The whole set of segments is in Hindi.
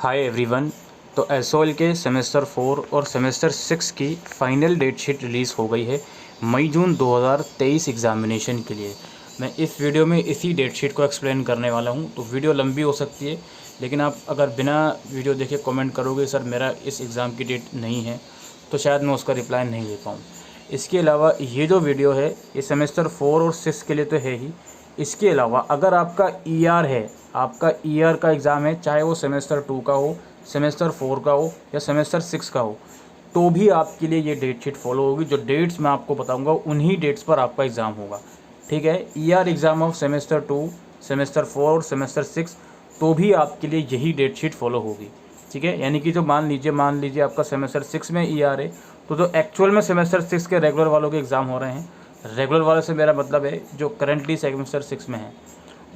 Hi everyone. तो एसओएल के सेमेस्टर 4 और सेमेस्टर 6 की फ़ाइनल डेट शीट रिलीज़ हो गई है मई जून 2023 एग्ज़ामिनेशन के लिए। मैं इस वीडियो में इसी डेट शीट को एक्सप्लेन करने वाला हूं। तो वीडियो लंबी हो सकती है, लेकिन आप अगर बिना वीडियो देखे कमेंट करोगे सर मेरा इस एग्ज़ाम की डेट नहीं है, तो शायद मैं उसका रिप्लाई नहीं दे पाऊँ। इसके अलावा ये जो वीडियो है ये सेमेस्टर 4 और 6 के लिए तो है ही। इसके अलावा अगर आपका ईआर है, आपका ईआर का एग्ज़ाम है, चाहे वो सेमेस्टर 2 का हो, सेमेस्टर 4 का हो या सेमेस्टर 6 का हो, तो भी आपके लिए ये डेट शीट फॉलो होगी। जो डेट्स मैं आपको बताऊंगा उन्हीं डेट्स पर आपका एग्ज़ाम होगा। ठीक है, ER exam of semester 2, semester 4 और सेमेस्टर 6, तो भी आपके लिए यही डेट शीट फॉलो होगी। ठीक है, यानी कि जो मान लीजिए आपका सेमेस्टर 6 में ईआर है, तो जो एक्चुअल में सेमेस्टर 6 के रेगुलर वालों के एग्ज़ाम हो रहे हैं, रेगुलर वाले से मेरा मतलब है जो करंटली सेमेस्टर 6 में है,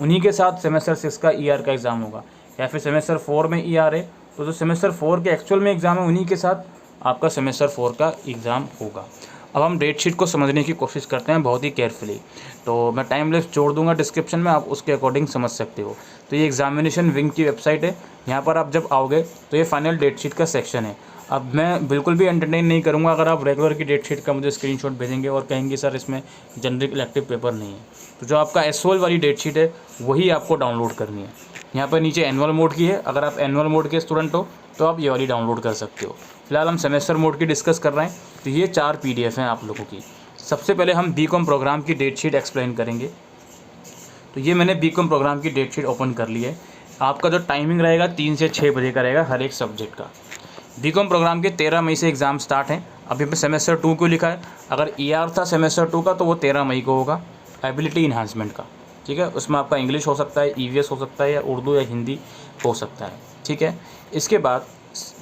उन्हीं के साथ सेमेस्टर 6 का ईआर का एग्ज़ाम होगा। या फिर सेमेस्टर 4 में ईआर है, तो जो सेमेस्टर 4 के एक्चुअल में एग्ज़ाम है उन्हीं के साथ आपका सेमेस्टर 4 का एग्ज़ाम होगा। अब हम डेट शीट को समझने की कोशिश करते हैं बहुत ही केयरफुली। तो मैं टाइम लिस्ट जोड़ दूंगा डिस्क्रिप्शन में, आप उसके अकॉर्डिंग समझ सकते हो। तो ये एग्जामिनेशन विंग की वेबसाइट है, यहाँ पर आप जब आओगे तो ये फाइनल डेट शीट का सेक्शन है। अब मैं बिल्कुल भी एंटरटेन नहीं करूँगा अगर आप रेगुलर की डेट शीट का मुझे स्क्रीनशॉट भेजेंगे और कहेंगे सर इसमें जनरिक इलेक्टिव पेपर नहीं है। तो जो आपका एसओएल वाली डेट शीट है वही आपको डाउनलोड करनी है। यहाँ पर नीचे एनुअल मोड की है, अगर आप एनुअल मोड के स्टूडेंट हो तो आप ये वाली डाउनलोड कर सकते हो। फिलहाल हम सेमेस्टर मोड की डिस्कस कर रहे हैं, तो ये 4 PDF हैं आप लोगों की। सबसे पहले हम बीकॉम प्रोग्राम की डेट शीट एक्सप्लेन करेंगे। तो ये मैंने बीकॉम प्रोग्राम की डेट शीट ओपन कर ली है। आपका जो टाइमिंग रहेगा 3 से 6 बजे का रहेगा हर एक सब्जेक्ट का। बीकॉम प्रोग्राम के 13 मई से एग्ज़ाम स्टार्ट हैं। अब यहाँ पे सेमेस्टर 2 को लिखा है, अगर ईआर था सेमेस्टर 2 का तो वो 13 मई को होगा, एबिलिटी इन्हांसमेंट का। ठीक है, उसमें आपका इंग्लिश हो सकता है, ईवीएस हो सकता है, या उर्दू या हिंदी हो सकता है। ठीक है, इसके बाद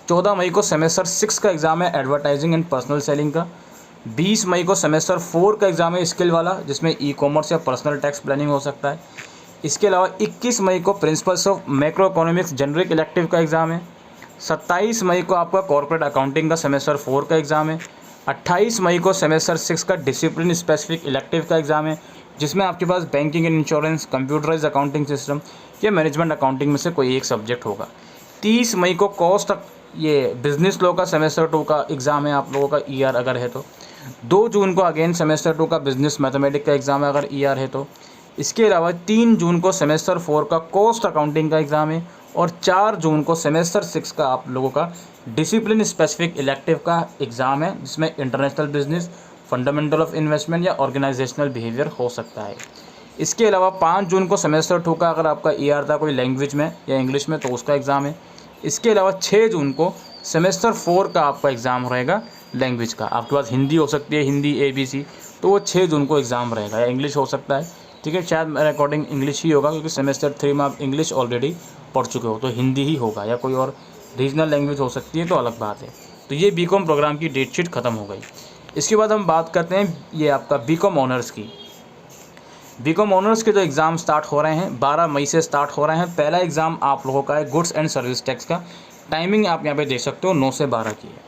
14 मई को सेमेस्टर 6 का एग्ज़ाम है एडवर्टाइजिंग एंड पर्सनल सेलिंग का। 20 मई को सेमेस्टर 4 का एग्ज़ाम है स्किल वाला, जिसमें ई कॉमर्स या पर्सनल टैक्स प्लानिंग हो सकता है। इसके अलावा 21 मई को principles of macro economics generic elective का एग्ज़ाम है। 27 मई को आपका कॉर्पोरेट अकाउंटिंग का सेमेस्टर 4 का एग्ज़ाम है। 28 मई को सेमेस्टर 6 का डिसिप्लिन स्पेसिफिक इलेक्टिव का एग्ज़ाम है, जिसमें आपके पास banking and insurance, computerize accounting system या मैनेजमेंट अकाउंटिंग में से कोई एक सब्जेक्ट होगा। 30 मई को कॉस्ट ये बिजनेस लॉ का सेमेस्टर 2 का एग्ज़ाम है आप लोगों का, ईआर अगर है तो। 2 जून को अगेन सेमेस्टर 2 का बिजनेस मैथमेटिक्स का एग्ज़ाम है अगर ईआर है तो। इसके अलावा 3 जून को सेमेस्टर 4 का कॉस्ट अकाउंटिंग का एग्ज़ाम है, और 4 जून को सेमेस्टर 6 का आप लोगों का डिसिप्लिन स्पेसिफिक इलेक्टिव का एग्ज़ाम है, जिसमें international business, fundamental of investment या ऑर्गेनाइजेशनल बिहेवियर हो सकता है। इसके अलावा 5 जून को सेमेस्टर 2 का अगर आपका ईआर था कोई लैंग्वेज में या इंग्लिश में तो उसका एग्ज़ाम है। इसके अलावा 6 जून को सेमेस्टर 4 का आपका एग्ज़ाम रहेगा लैंग्वेज का। आपके पास हिंदी हो सकती है, हिंदी ABC, तो वो 6 जून को एग्ज़ाम रहेगा, या इंग्लिश हो सकता है। ठीक है, शायद मेरे अकॉर्डिंग इंग्लिश ही होगा, क्योंकि सेमेस्टर 3 में आप इंग्लिश ऑलरेडी पढ़ चुके हो, तो हिंदी ही होगा, या कोई और रीजनल लैंग्वेज हो सकती है तो अलग बात है। तो ये बीकॉम प्रोग्राम की डेट शीट ख़त्म हो गई। इसके बाद हम बात करते हैं ये आपका बीकॉम ऑनर्स की। बीकॉम ऑनर्स के जो एग्ज़ाम स्टार्ट हो रहे हैं 12 मई से स्टार्ट हो रहे हैं। पहला एग्ज़ाम आप लोगों का है गुड्स एंड सर्विस टैक्स का। टाइमिंग आप यहाँ पे देख सकते हो 9 से 12 की है।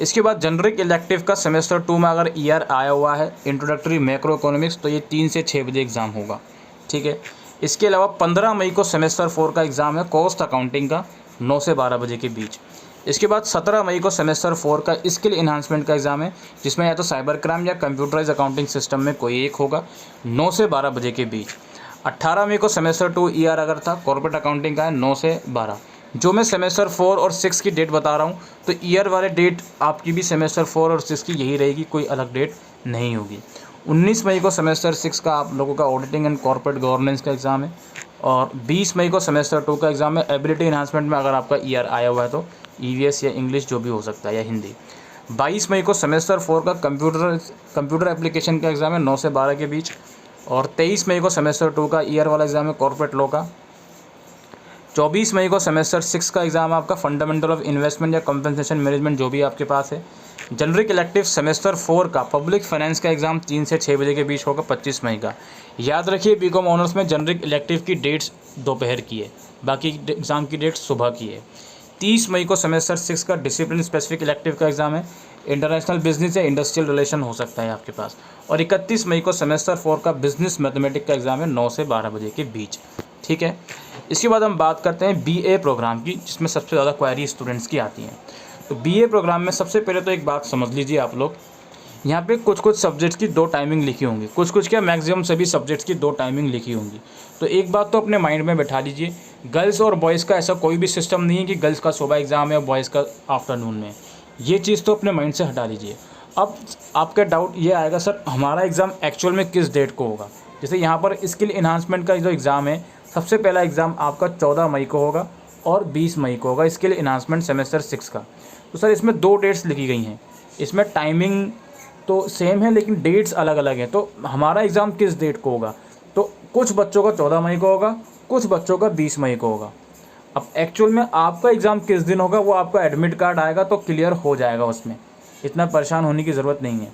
इसके बाद जनरिक इलेक्टिव का सेमेस्टर 2 में अगर ईआर आया हुआ है इंट्रोडक्टरी मैक्रो इकोनॉमिक्स, तो ये 3 से 6 बजे एग्ज़ाम होगा। ठीक है, इसके अलावा 15 मई को सेमेस्टर 4 का एग्ज़ाम है कॉस्ट अकाउंटिंग का, 9 से 12 बजे के बीच। इसके बाद 17 मई को सेमेस्टर 4 का स्किल इन्हांसमेंट का एग्ज़ाम है, जिसमें या तो साइबर क्राइम या कंप्यूटराइज अकाउंटिंग सिस्टम में कोई एक होगा, 9 से 12 बजे के बीच। 18 मई को सेमेस्टर 2 ईआर अगर था कॉर्पोरेट अकाउंटिंग का है, 9 से 12। जो मैं सेमेस्टर 4 और 6 की डेट बता रहा हूँ, तो ईयर वाले डेट आपकी भी सेमेस्टर 4 और 6 की यही रहेगी, कोई अलग डेट नहीं होगी। 19 मई को सेमेस्टर 6 का आप लोगों का ऑडिटिंग एंड कॉर्पोरेट गवर्नेंस का एग्ज़ाम है, और 20 मई को सेमेस्टर 2 का एग्ज़ाम है एबिलिटी इन्हांसमेंट में, अगर आपका ईआर आया हुआ है तो ईवीएस या इंग्लिश जो भी हो सकता है, या हिंदी। 22 मई को सेमेस्टर 4 का कंप्यूटर एप्लीकेशन का एग्ज़ाम है, 9 से 12 के बीच। और 23 मई को सेमेस्टर 2 का ईयर वाला एग्ज़ाम है कॉर्पोरेट लॉ का। 24 मई को सेमेस्टर 6 का एग्ज़ाम आपका फंडामेंटल ऑफ इन्वेस्टमेंट या कंपनसेशन मैनेजमेंट जो भी आपके पास है। जनरिक इलेक्टिव सेमेस्टर 4 का पब्लिक फाइनेंस का एग्ज़ाम 3 से 6 बजे के बीच होगा 25 मई का। याद रखिए बीकॉम ऑनर्स में जनरिक इलेक्टिव की डेट्स दोपहर की है, बाकी एग्ज़ाम की डेट सुबह की है। 30 मई को सेमेस्टर 6 का डिसिप्लिन स्पेसिफिक इलेक्टिव का एग्ज़ाम है, इंटरनेशनल बिजनेस या इंडस्ट्रियल रिलेशन हो सकता है आपके पास। और 31 मई को सेमेस्टर 4 का बिजनेस मैथमेटिक्स का एग्ज़ाम है, 9 से 12 बजे के बीच। ठीक है। इसके बाद हम बात करते हैं बीए प्रोग्राम की, जिसमें सबसे ज़्यादा क्वेरी स्टूडेंट्स की आती हैं। तो बीए प्रोग्राम में सबसे पहले तो एक बात समझ लीजिए आप लोग, यहाँ पे कुछ कुछ सब्जेक्ट्स की 2 टाइमिंग लिखी होंगी, कुछ क्या मैक्सिमम सभी सब्जेक्ट्स की 2 टाइमिंग लिखी होंगी। तो एक बात तो अपने माइंड में बैठा लीजिए, गर्ल्स और बॉयज़ का ऐसा कोई भी सिस्टम नहीं है कि गर्ल्स का सुबह एग्ज़ाम है और बॉयज़ का आफ्टरनून में। ये चीज़ तो अपने माइंड से हटा दीजिए। अब आपका डाउट ये आएगा, सर हमारा एग्ज़ाम एक्चुअल में किस डेट को होगा। जैसे यहाँ पर स्किल इन्हांसमेंट का जो एग्ज़ाम है, सबसे पहला एग्ज़ाम आपका 14 मई को होगा और 20 मई को होगा स्किल इन्हांसमेंट सेमेस्टर 6 का। तो सर इसमें 2 डेट्स लिखी गई हैं, इसमें टाइमिंग तो सेम है लेकिन डेट्स अलग अलग हैं। तो हमारा एग्ज़ाम किस डेट को होगा, तो कुछ बच्चों का 14 मई को होगा, कुछ बच्चों का 20 मई को होगा। अब एक्चुअल में आपका एग्ज़ाम किस दिन होगा वो आपका एडमिट कार्ड आएगा तो क्लियर हो जाएगा, उसमें इतना परेशान होने की ज़रूरत नहीं है।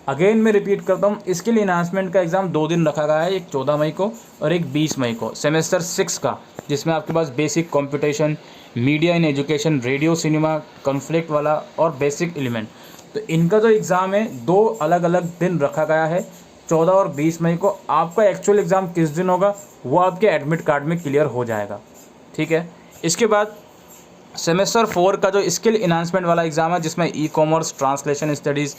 अगेन मैं रिपीट करता हूँ, इसके लिए इन्हांसमेंट का एग्ज़ाम 2 दिन रखा गया है, एक 14 मई को और एक 20 मई को सेमेस्टर 6 का, जिसमें आपके पास basic computation, media in education, radio cinema, conflict वाला और बेसिक एलिमेंट। तो इनका जो एग्ज़ाम है 2 अलग अलग दिन रखा गया है, 14 और 20 मई को। आपका एक्चुअल एग्ज़ाम किस दिन होगा वो आपके एडमिट कार्ड में क्लियर हो जाएगा, ठीक है। इसके बाद सेमेस्टर 4 का जो स्किल इन्हांसमेंट वाला एग्ज़ाम है, जिसमें e commerce, translation studies,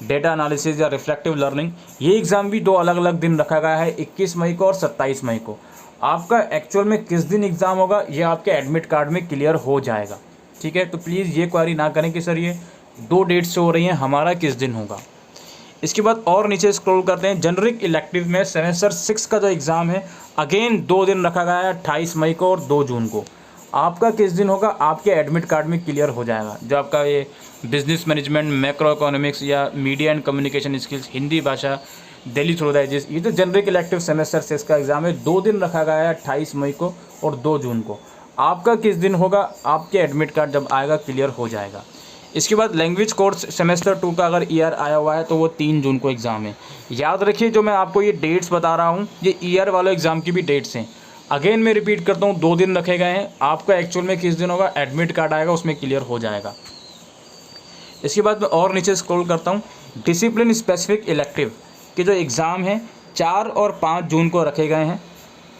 data analysis या रिफ्लेक्टिव लर्निंग, ये एग्ज़ाम भी 2 अलग अलग दिन रखा गया है, 21 मई को और 27 मई को। आपका एक्चुअल में किस दिन एग्ज़ाम होगा ये आपके एडमिट कार्ड में क्लियर हो जाएगा, ठीक है। तो प्लीज़ ये क्वेरी ना करें कि सर ये 2 डेट्स हो रही हैं, हमारा किस दिन होगा। इसके बाद और नीचे स्क्रॉल करते हैं, जेनरिक इलेक्टिव में सेमेस्टर 6 का जो एग्ज़ाम है अगेन 2 दिन रखा गया है, 28 मई को और 2 जून को। आपका किस दिन होगा आपके एडमिट कार्ड में क्लियर हो जाएगा। जो आपका ये बिजनेस मैनेजमेंट, मैक्रो इकोनॉमिक्स या media and communication skills, Hindi भाषा, दिल्ली थ्रू डाइजेस्ट, ये जो जेनरिक इलेक्टिव सेमेस्टर 6 का एग्ज़ाम है 2 दिन रखा गया है, 28 मई को और 2 जून को। आपका किस दिन होगा आपके एडमिट कार्ड जब आएगा क्लियर हो जाएगा। इसके बाद लैंग्वेज कोर्स सेमेस्टर 2 का अगर ईयर आया हुआ है तो वो 3 जून को एग्ज़ाम है। याद रखिए जो मैं आपको ये डेट्स बता रहा हूँ ये ईयर वाले एग्ज़ाम की भी डेट्स हैं। अगेन मैं रिपीट करता हूँ, 2 दिन रखे गए हैं, आपका एक्चुअल में किस दिन होगा एडमिट कार्ड आएगा उसमें क्लियर हो जाएगा। इसके बाद मैं और नीचे स्क्रॉल करता हूँ, डिसिप्लिन स्पेसिफिक इलेक्टिव के जो एग्ज़ाम हैं 4 और 5 जून को रखे गए हैं,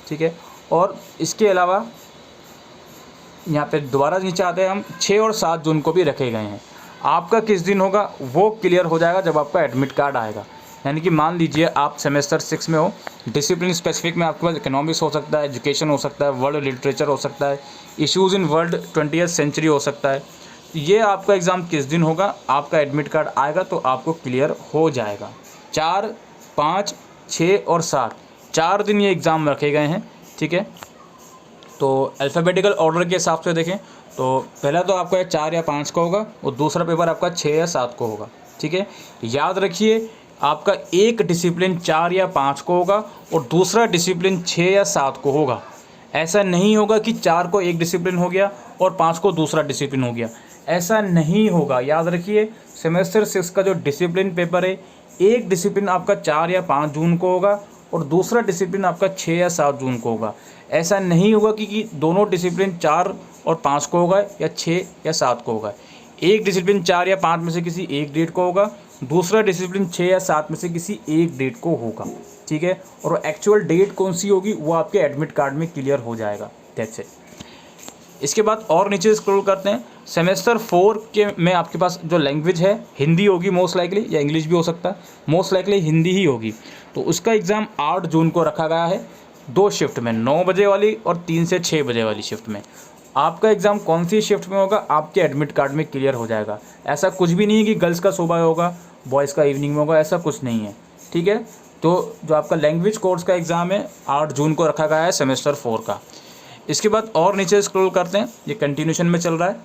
ठीक है। और इसके अलावा यहाँ पे दोबारा नीचे आते हैं हम, 6 और 7 जून को भी रखे गए हैं। आपका किस दिन होगा वो क्लियर हो जाएगा जब आपका एडमिट कार्ड आएगा। यानी कि मान लीजिए आप सेमेस्टर 6 में हो, डिसिप्लिन स्पेसिफिक में आपके पास इकोनॉमिक्स हो सकता है, एजुकेशन हो सकता है, वर्ल्ड लिटरेचर हो सकता है, इश्यूज़ इन वर्ल्ड 20वीं सेंचुरी हो सकता है। ये आपका एग्ज़ाम किस दिन होगा आपका एडमिट कार्ड आएगा तो आपको क्लियर हो जाएगा। 4, 5, 6 और 7 4 दिन ये एग्ज़ाम रखे गए हैं, ठीक है। तो अल्फ़ाबेटिकल ऑर्डर के हिसाब से देखें तो पहला तो आपका 4 या 5 का होगा और दूसरा पेपर आपका 6 या 7 को होगा, ठीक है। याद रखिए आपका एक डिसिप्लिन 4 या 5 को होगा और दूसरा डिसिप्लिन 6 या 7 को होगा। ऐसा नहीं होगा कि 4 को एक डिसिप्लिन हो गया और 5 को दूसरा डिसिप्लिन हो गया, ऐसा नहीं होगा। याद रखिए सेमेस्टर 6 का जो डिसिप्लिन पेपर है, एक डिसिप्लिन आपका 4 या 5 जून को होगा और दूसरा डिसिप्लिन आपका 6 या 7 जून को होगा। ऐसा नहीं होगा कि दोनों डिसिप्लिन 4 और 5 को होगा या 6 या 7 को होगा। एक डिसिप्लिन 4 या 5 में से किसी एक डेट को होगा, दूसरा डिसिप्लिन 6 या 7 में से किसी एक डेट को होगा, ठीक है। और एक्चुअल डेट कौन सी होगी वो आपके एडमिट कार्ड में क्लियर हो जाएगा, दैट्स इट। इसके बाद और नीचे स्क्रॉल करते हैं, सेमेस्टर 4 के में आपके पास जो लैंग्वेज है हिंदी होगी मोस्ट लाइकली, या इंग्लिश भी हो सकता है, मोस्ट लाइकली हिंदी ही होगी। तो उसका एग्ज़ाम 8 जून को रखा गया है, 2 शिफ्ट में, 9 बजे वाली और 3 से 6 बजे वाली शिफ्ट में। आपका एग्ज़ाम कौन सी शिफ्ट में होगा आपके एडमिट कार्ड में क्लियर हो जाएगा। ऐसा कुछ भी नहीं है कि गर्ल्स का सुबह होगा बॉयज़ का इवनिंग में होगा, ऐसा कुछ नहीं है, ठीक है। तो जो आपका लैंग्वेज कोर्स का एग्ज़ाम है 8 जून को रखा गया है सेमेस्टर 4 का। इसके बाद और नीचे स्क्रॉल करते हैं, ये कंटिन्यूशन में चल रहा है।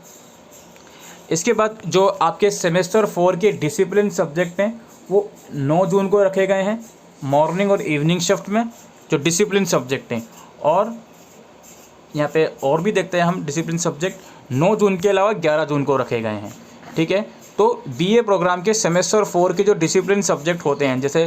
इसके बाद जो आपके सेमेस्टर 4 के डिसिप्लिन सब्जेक्ट हैं वो 9 जून को रखे गए हैं, मॉर्निंग और इवनिंग शिफ्ट में जो डिसिप्लिन सब्जेक्ट हैं। और यहाँ पे और भी देखते हैं हम डिसिप्लिन सब्जेक्ट 9 जून के अलावा 11 जून को रखे गए हैं, ठीक है। तो बीए प्रोग्राम के सेमेस्टर 4 के जो डिसिप्लिन सब्जेक्ट होते हैं जैसे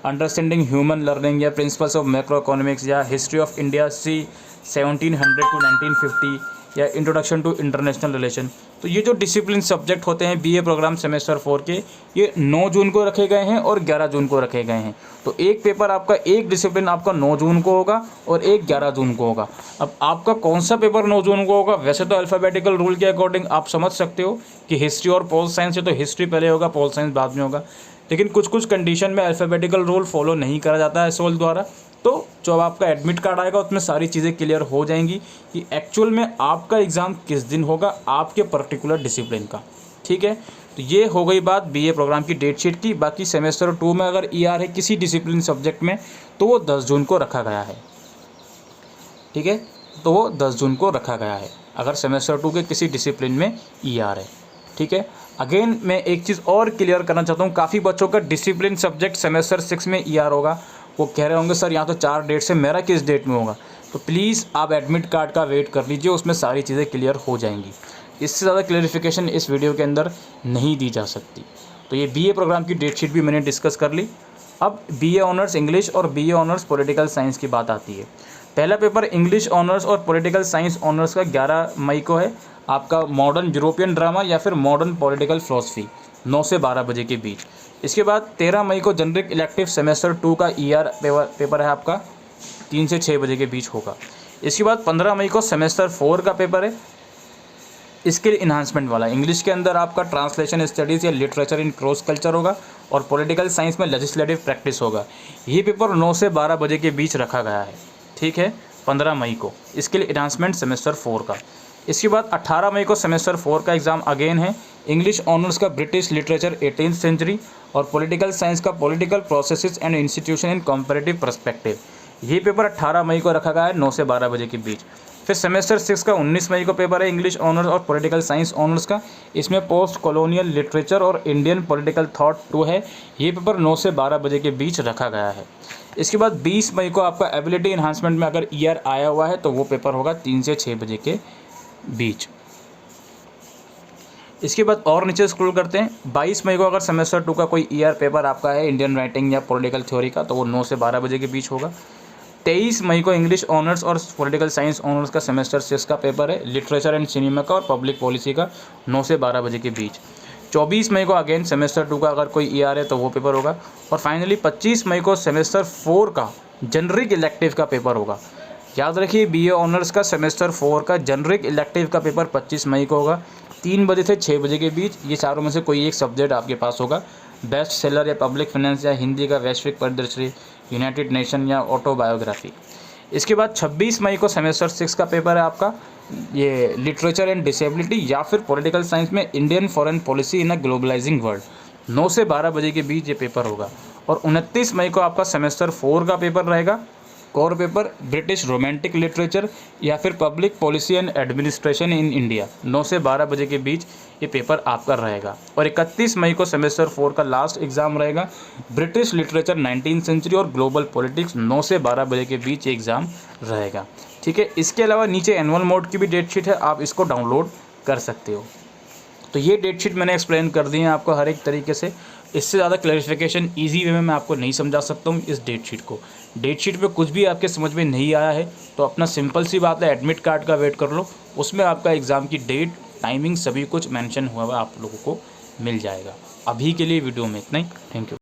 अंडरस्टैंडिंग ह्यूमन लर्निंग या प्रिंसिपल्स ऑफ मैक्रो इकोनॉमिक्स या history of India C 1700 to 1950 या इंट्रोडक्शन टू इंटरनेशनल रिलेशन। तो ये जो डिसिप्लिन सब्जेक्ट होते हैं बीए प्रोग्राम सेमेस्टर 4 के, ये 9 जून को रखे गए हैं और 11 जून को रखे गए हैं। तो एक पेपर आपका, एक डिसिप्लिन आपका 9 जून को होगा और एक 11 जून को होगा। अब आपका कौन सा पेपर 9 जून को होगा, वैसे तो अल्फ़ाबेटिकल रूल के अकॉर्डिंग आप समझ सकते हो कि हिस्ट्री और पोल साइंस है तो हिस्ट्री पहले होगा, पोल साइंस बाद में होगा। लेकिन कुछ कुछ कंडीशन में अल्फ़ाबेटिकल रूल फॉलो नहीं करा जाता है एसोल द्वारा। तो जो आपका एडमिट कार्ड आएगा उसमें सारी चीज़ें क्लियर हो जाएंगी कि एक्चुअल में आपका एग्ज़ाम किस दिन होगा आपके पर्टिकुलर डिसिप्लिन का। ठीक है, तो ये हो गई बात बीए प्रोग्राम की डेट शीट की। बाकी सेमेस्टर 2 में अगर ईआर है किसी डिसिप्लिन सब्जेक्ट में तो वो 10 जून को रखा गया है। ठीक है, तो वो 10 जून को रखा गया है अगर सेमेस्टर 2 के किसी डिसिप्लिन में ईआर है। ठीक है, अगेन मैं एक चीज़ और क्लियर करना चाहता हूँ, काफ़ी बच्चों का डिसिप्लिन सब्जेक्ट सेमेस्टर 6 में ईआर होगा। वो कह रहे होंगे सर यहाँ तो 4 डेट से, मेरा किस डेट में होगा। तो प्लीज़ आप एडमिट कार्ड का वेट कर लीजिए, उसमें सारी चीज़ें क्लियर हो जाएंगी। इससे ज़्यादा क्लियरिफिकेशन इस वीडियो के अंदर नहीं दी जा सकती। तो ये बीए प्रोग्राम की डेट शीट भी मैंने डिस्कस कर ली। अब बीए ऑनर्स इंग्लिश और बीए ऑनर्स पॉलिटिकल साइंस की बात आती है। पहला पेपर इंग्लिश ऑनर्स और पॉलिटिकल साइंस ऑनर्स का 11 मई को है। आपका मॉडर्न यूरोपियन ड्रामा या फिर मॉडर्न पॉलिटिकल फिलॉसफी 9 से 12 बजे के बीच। इसके बाद 13 मई को जनरिक इलेक्टिव सेमेस्टर 2 का ईआर पेपर है आपका, 3 से 6 बजे के बीच होगा। इसके बाद 15 मई को सेमेस्टर 4 का पेपर है, स्किल इन्हांसमेंट वाला। इंग्लिश के अंदर आपका ट्रांसलेशन स्टडीज़ या लिटरेचर इन क्रॉस कल्चर होगा और पॉलिटिकल साइंस में लेजिस्लेटिव प्रैक्टिस होगा। ये पेपर 9 से 12 बजे के बीच रखा गया है। ठीक है, 15 मई को स्किल इन्हांसमेंट सेमेस्टर 4 का। इसके बाद 18 मई को सेमेस्टर 4 का एग्ज़ाम अगेन है। इंग्लिश ऑनर्स का ब्रिटिश लिटरेचर 18th सेंचुरी और पॉलिटिकल साइंस का political processes and institution in comparative perspective. ये पेपर 18 मई को रखा गया है 9 से 12 बजे के बीच। फिर सेमेस्टर 6 का 19 मई को पेपर है इंग्लिश ऑनर्स और पॉलिटिकल साइंस ऑनर्स का। इसमें पोस्ट कॉलोनियल लिटरेचर और इंडियन पॉलिटिकल थॉट 2 है। ये पेपर 9 से 12 बजे के बीच रखा गया है। इसके बाद 20 मई को आपका एबिलिटी इन्हांसमेंट में अगर ईआर आया हुआ है तो वो पेपर होगा 3 से 6 बजे के बीच। इसके बाद और नीचे स्क्रॉल करते हैं, 22 मई को अगर सेमेस्टर 2 का कोई ईआर पेपर आपका है इंडियन राइटिंग या पॉलिटिकल थ्योरी का तो वो 9 से 12 बजे के बीच होगा। 23 मई को इंग्लिश ऑनर्स और पॉलिटिकल साइंस ऑनर्स का सेमेस्टर 6 का पेपर है लिटरेचर एंड सिनेमा का और पब्लिक पॉलिसी का 9 से 12 बजे के बीच। 24 मई को अगेन सेमेस्टर 2 का अगर कोई ईआर है तो वो पेपर होगा। और फाइनली 25 मई को सेमेस्टर 4 का जनरिक इलेक्टिव का पेपर होगा। याद रखिए बीए ऑनर्स का सेमेस्टर 4 का जनरिक इलेक्टिव का पेपर 25 मई को होगा, 3 बजे से 6 बजे के बीच। ये चारों में से कोई एक सब्जेक्ट आपके पास होगा, बेस्ट सेलर या पब्लिक फाइनेंस या हिंदी का वैश्विक परिदृश्य, यूनाइटेड नेशन या ऑटोबायोग्राफी। इसके बाद 26 मई को सेमेस्टर 6 का पेपर है आपका ये लिटरेचर एंड डिसेबिलिटी या फिर पॉलिटिकल साइंस में Indian foreign policy in a globalizing world. 9 से 12 बजे के बीच ये पेपर होगा। और 29 मई को आपका सेमेस्टर 4 का पेपर रहेगा, core paper British romantic literature या फिर public policy and administration in India. 9 से 12 बजे के बीच ये पेपर आपका रहेगा। और 31 मई को सेमेस्टर 4 का लास्ट एग्ज़ाम रहेगा ब्रिटिश लिटरेचर 19th सेंचुरी और ग्लोबल पॉलिटिक्स। 9 से 12 बजे के बीच ये एग्ज़ाम रहेगा। ठीक है, इसके अलावा नीचे एनुअल मोड की भी डेट शीट है, आप इसको डाउनलोड कर सकते हो। तो ये डेट शीट मैंने एक्सप्लेन कर दी है आपको हर एक तरीके से। इससे ज़्यादा क्लैरिफिकेशन ईजी वे में मैं आपको नहीं समझा सकता हूँ इस डेट शीट को। डेट शीट पे कुछ भी आपके समझ में नहीं आया है तो अपना सिंपल सी बात है एडमिट कार्ड का वेट कर लो, उसमें आपका एग्ज़ाम की डेट, टाइमिंग सभी कुछ मेंशन हुआ हुआ आप लोगों को मिल जाएगा। अभी के लिए वीडियो में इतना ही। Thank you.